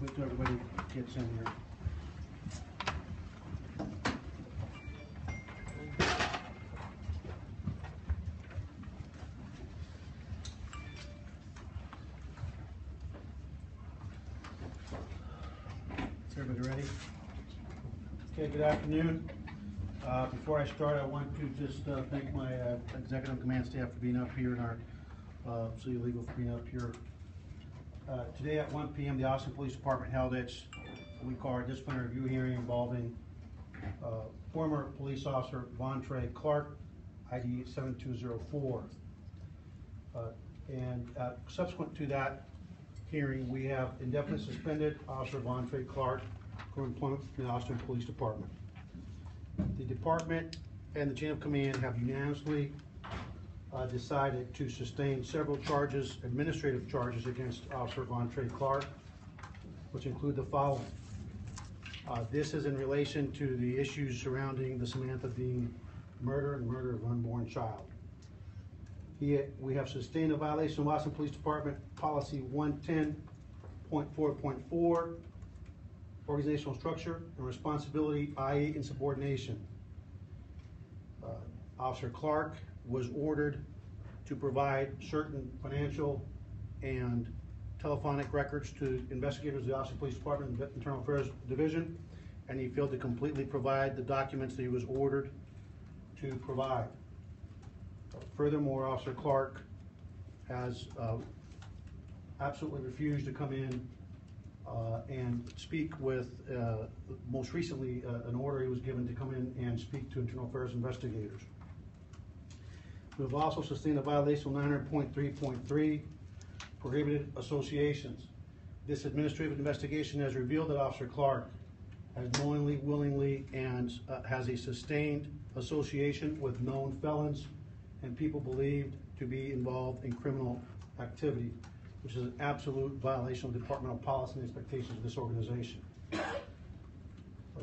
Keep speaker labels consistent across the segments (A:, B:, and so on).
A: Wait till everybody gets in here. Is everybody ready? Okay, good afternoon. Before I start, I want to just thank my executive command staff for being up here and our city legal for being up here. Today at 1 p.m. the Austin Police Department held its, what we call our disciplinary review hearing involving former police officer VonTrey Clark, ID 7204. Subsequent to that hearing, we have indefinitely suspended Officer VonTrey Clark from employment in the Austin Police Department. The department and the chain of command have unanimously decided to sustain several charges, administrative charges against Officer VonTrey Clark, which include the following. This is in relation to the issues surrounding the Samantha Dean murder and murder of an unborn child. We have sustained a violation of Austin Police Department Policy 110.4.4, organizational structure and responsibility, i.e. insubordination. Officer Clark was ordered to provide certain financial and telephonic records to investigators of the Austin Police Department and Internal Affairs Division, and he failed to completely provide the documents that he was ordered to provide. Furthermore, Officer Clark has absolutely refused to come in and speak with, most recently, an order he was given to come in and speak to Internal Affairs investigators. We have also sustained a violation of 900.3.3, prohibited associations. This administrative investigation has revealed that Officer Clark has knowingly, willingly, and has a sustained association with known felons and people believed to be involved in criminal activity, which is an absolute violation of departmental policy and expectations of this organization.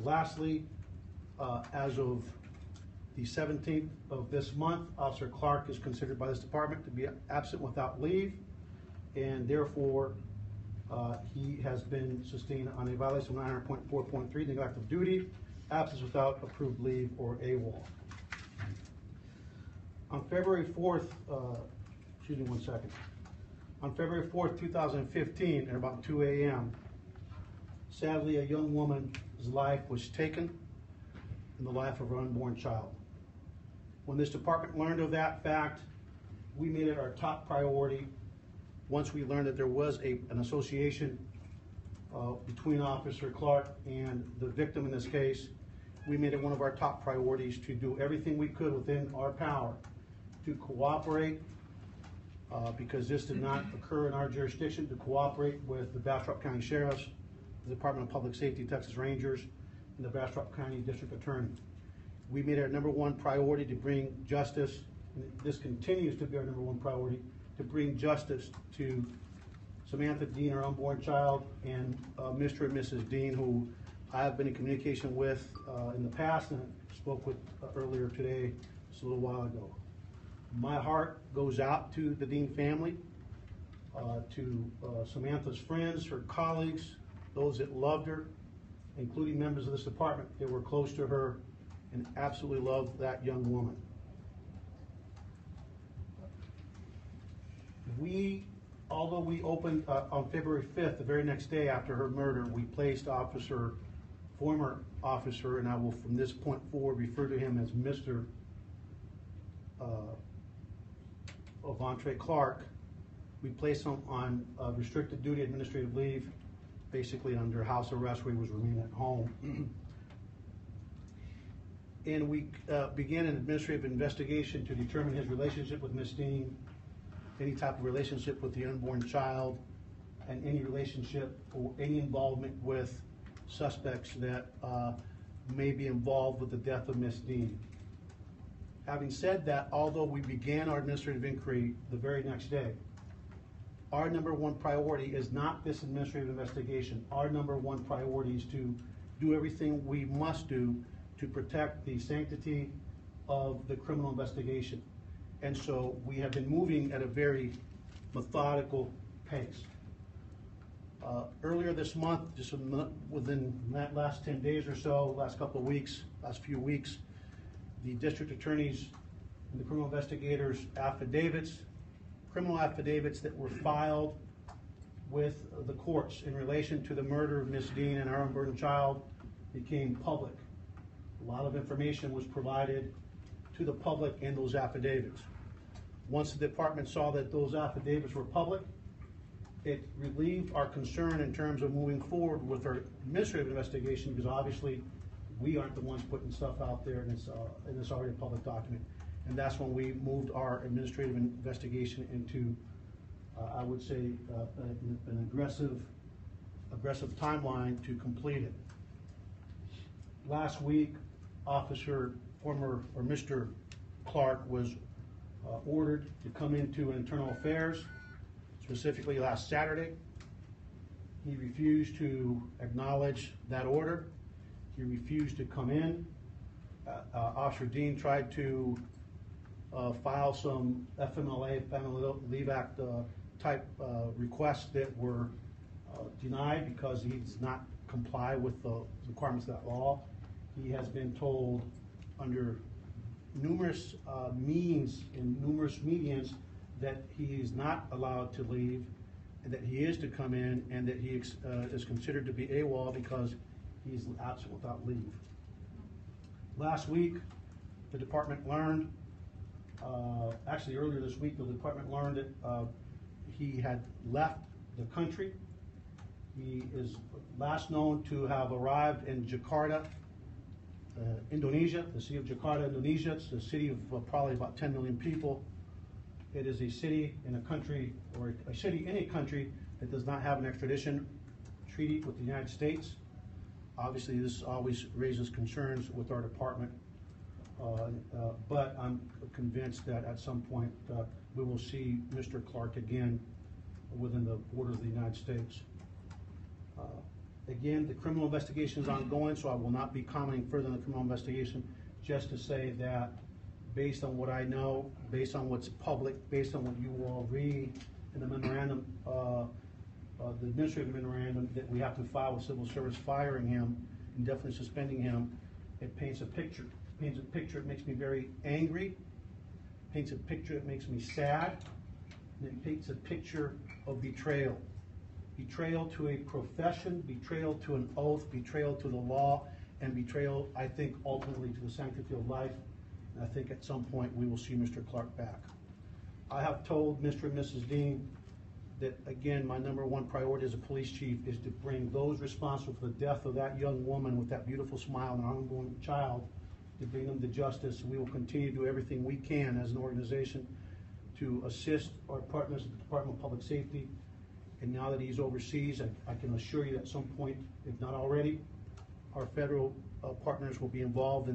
A: Lastly, as of the 17th of this month, Officer Clark is considered by this department to be absent without leave, and therefore he has been sustained on a violation of 900.4.3, neglect of duty, absence without approved leave, or AWOL. On February 4th, excuse me one second. On February 4th, 2015, at about 2 a.m., sadly, a young woman's life was taken and the life of her unborn child. When this department learned of that fact, we made it our top priority. Once we learned that there was an association between Officer Clark and the victim in this case, we made it one of our top priorities to do everything we could within our power to cooperate, because this did not occur in our jurisdiction, to cooperate with the Bastrop County Sheriffs, the Department of Public Safety, Texas Rangers, and the Bastrop County District Attorney. We made it our #1 priority to bring justice, and this continues to be our #1 priority, to bring justice to Samantha Dean, her unborn child, and Mr. and Mrs. Dean, who I have been in communication with in the past and spoke with earlier today, just a little while ago. My heart goes out to the Dean family, to Samantha's friends, her colleagues, those that loved her, including members of this department that were close to her and absolutely loved that young woman. Although we opened on February 5th, the very next day after her murder, we placed former officer, and I will from this point forward refer to him as Mr. VonTrey Clark. We placed him on restricted duty administrative leave, basically under house arrest where he was remaining at home. And we began an administrative investigation to determine his relationship with Miss Dean, any type of relationship with the unborn child, and any relationship or any involvement with suspects that may be involved with the death of Miss Dean. Having said that, although we began our administrative inquiry the very next day, our #1 priority is not this administrative investigation. Our #1 priority is to do everything we must do to protect the sanctity of the criminal investigation. And so we have been moving at a very methodical pace. Earlier this month, within that last 10 days or so, last couple of weeks, last few weeks, the district attorneys and the criminal investigators' criminal affidavits that were filed with the courts in relation to the murder of Ms. Dean and our unborn child became public. A lot of information was provided to the public in those affidavits. Once the department saw that those affidavits were public, it relieved our concern in terms of moving forward with our administrative investigation, because obviously we aren't the ones putting stuff out there, and it's already a public document. And that's when we moved our administrative investigation into, I would say, an aggressive timeline to complete it. Last week, Mr. Clark was ordered to come into Internal Affairs, specifically last Saturday. He refused to acknowledge that order. He refused to come in. Officer Dean tried to file some FMLA, Family Leave Act type requests that were denied because he does not comply with the requirements of that law. He has been told under numerous means and numerous mediums that he is not allowed to leave, and that he is to come in, and that he is considered to be AWOL because he is absent without leave. Last week, the department learned, actually earlier this week, the department learned that he had left the country. He is last known to have arrived in Jakarta, Indonesia, the city of Jakarta, Indonesia. It's a city of probably about 10 million people. It is a city in a country, or a city in a country that does not have an extradition treaty with the United States. Obviously, this always raises concerns with our department, but I'm convinced that at some point we will see Mr. Clark again within the borders of the United States. Again, the criminal investigation is ongoing, so I will not be commenting further on the criminal investigation, just to say that based on what I know, based on what's public, based on what you all read in the memorandum, the administrative memorandum that we have to file with civil service firing him, indefinitely suspending him, it paints a picture. It paints a picture, it makes me very angry. It paints a picture, it makes me sad. And it paints a picture of betrayal. Betrayal to a profession, betrayal to an oath, betrayal to the law, and betrayal, I think, ultimately to the sanctity of life. And I think at some point we will see Mr. Clark back. I have told Mr. and Mrs. Dean that, again, my #1 priority as a police chief is to bring those responsible for the death of that young woman with that beautiful smile and our unborn child, to bring them to justice. We will continue to do everything we can as an organization to assist our partners at the Department of Public Safety. And now that he's overseas, I can assure you that at some point, if not already, our federal partners will be involved in